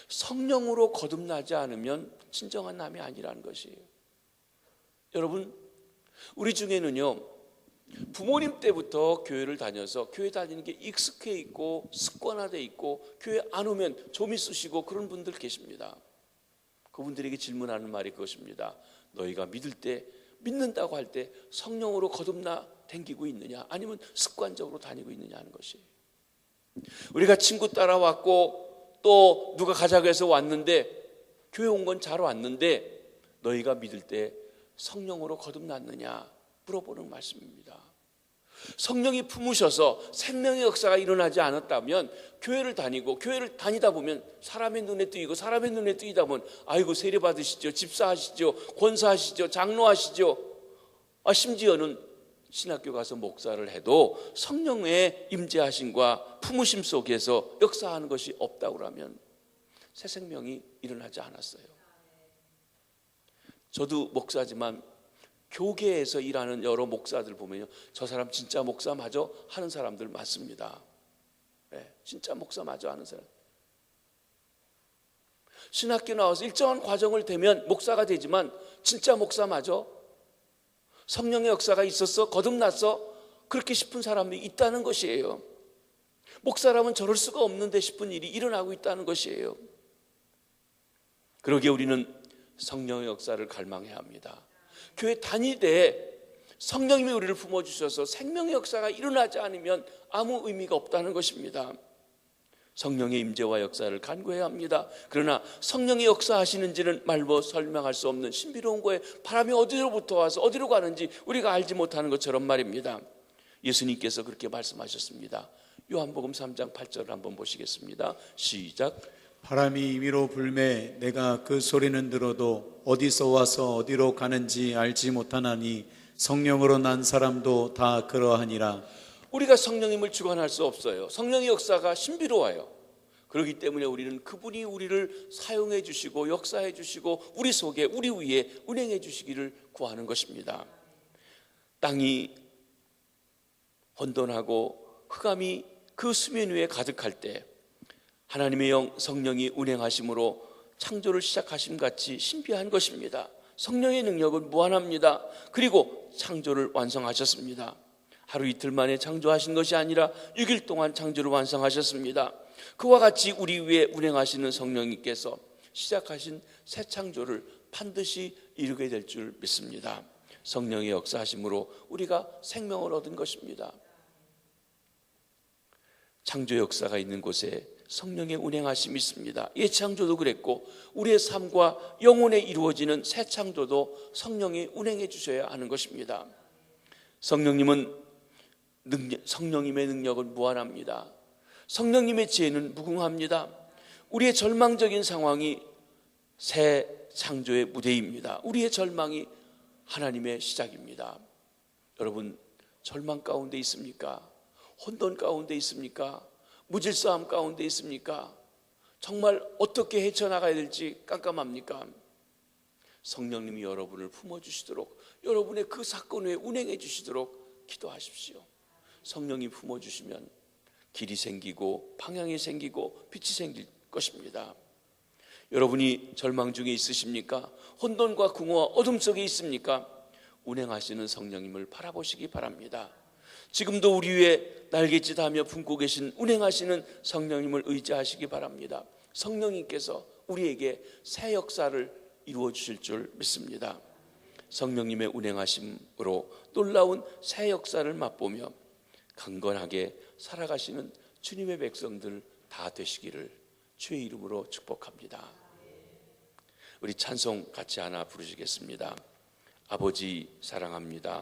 성령으로 거듭나지 않으면 진정한 남이 아니라는 것이에요. 여러분, 우리 중에는요, 부모님 때부터 교회를 다녀서 교회 다니는 게 익숙해 있고 습관화돼 있고 교회 안 오면 좀이 쑤시고 그런 분들 계십니다. 그분들에게 질문하는 말이 그것입니다. 너희가 믿을 때, 믿는다고 할 때 성령으로 거듭나 댕기고 있느냐, 아니면 습관적으로 다니고 있느냐 하는 것이. 우리가 친구 따라왔고 또 누가 가자고 해서 왔는데, 교회 온 건 잘 왔는데 너희가 믿을 때 성령으로 거듭났느냐 물어보는 말씀입니다. 성령이 품으셔서 생명의 역사가 일어나지 않았다면 교회를 다니고 교회를 다니다 보면 사람의 눈에 띄고 사람의 눈에 띄다 보면 아이고 세례 받으시죠, 집사하시죠, 권사하시죠, 장로하시죠. 심지어는 신학교 가서 목사를 해도 성령의 임재하심과 품으심 속에서 역사하는 것이 없다고 하면 새 생명이 일어나지 않았어요. 저도 목사지만 교계에서 일하는 여러 목사들 보면요, 저 사람 진짜 목사 맞아 하는 사람들 많습니다. 네, 진짜 목사 맞아 하는 사람. 신학교 나와서 일정한 과정을 되면 목사가 되지만 진짜 목사 맞아? 성령의 역사가 있었어? 거듭났어? 그렇게 싶은 사람들이 있다는 것이에요. 목사라면 저럴 수가 없는데 싶은 일이 일어나고 있다는 것이에요. 그러기에 우리는 성령의 역사를 갈망해야 합니다. 교회 다니되 성령님이 우리를 품어주셔서 생명의 역사가 일어나지 않으면 아무 의미가 없다는 것입니다. 성령의 임재와 역사를 간구해야 합니다. 그러나 성령의 역사하시는지는 말로 설명할 수 없는 신비로운 거에 바람이 어디로부터 와서 어디로 가는지 우리가 알지 못하는 것처럼 말입니다. 예수님께서 그렇게 말씀하셨습니다. 요한복음 3장 8절을 한번 보시겠습니다. 시작. 바람이 임의로 불매 내가 그 소리는 들어도 어디서 와서 어디로 가는지 알지 못하나니 성령으로 난 사람도 다 그러하니라. 우리가 성령님을 주관할 수 없어요. 성령의 역사가 신비로워요. 그렇기 때문에 우리는 그분이 우리를 사용해 주시고 역사해 주시고 우리 속에 우리 위에 운행해 주시기를 구하는 것입니다. 땅이 혼돈하고 흑암이 그 수면 위에 가득할 때 하나님의 영 성령이 운행하심으로 창조를 시작하심 같이 신비한 것입니다. 성령의 능력은 무한합니다. 그리고 창조를 완성하셨습니다. 하루 이틀 만에 창조하신 것이 아니라 6일 동안 창조를 완성하셨습니다. 그와 같이 우리 위에 운행하시는 성령님께서 시작하신 새 창조를 반드시 이루게 될 줄 믿습니다. 성령의 역사하심으로 우리가 생명을 얻은 것입니다. 창조 역사가 있는 곳에 성령의 운행하심이 있습니다. 옛 창조도 그랬고 우리의 삶과 영혼에 이루어지는 새 창조도 성령이 운행해 주셔야 하는 것입니다. 성령님의 능력은 무한합니다. 성령님의 지혜는 무궁합니다. 우리의 절망적인 상황이 새 창조의 무대입니다. 우리의 절망이 하나님의 시작입니다. 여러분, 절망 가운데 있습니까? 혼돈 가운데 있습니까? 무질서함 가운데 있습니까? 정말 어떻게 헤쳐나가야 될지 깜깜합니까? 성령님이 여러분을 품어주시도록, 여러분의 그 사건에 운행해 주시도록 기도하십시오. 성령이 품어주시면 길이 생기고 방향이 생기고 빛이 생길 것입니다. 여러분이 절망 중에 있으십니까? 혼돈과 궁어와 어둠 속에 있습니까? 운행하시는 성령님을 바라보시기 바랍니다. 지금도 우리 위에 날갯짓하며 품고 계신 운행하시는 성령님을 의지하시기 바랍니다. 성령님께서 우리에게 새 역사를 이루어 주실 줄 믿습니다. 성령님의 운행하심으로 놀라운 새 역사를 맛보며 강건하게 살아가시는 주님의 백성들 다 되시기를 주의 이름으로 축복합니다. 우리 찬송 같이 하나 부르시겠습니다. 아버지 사랑합니다.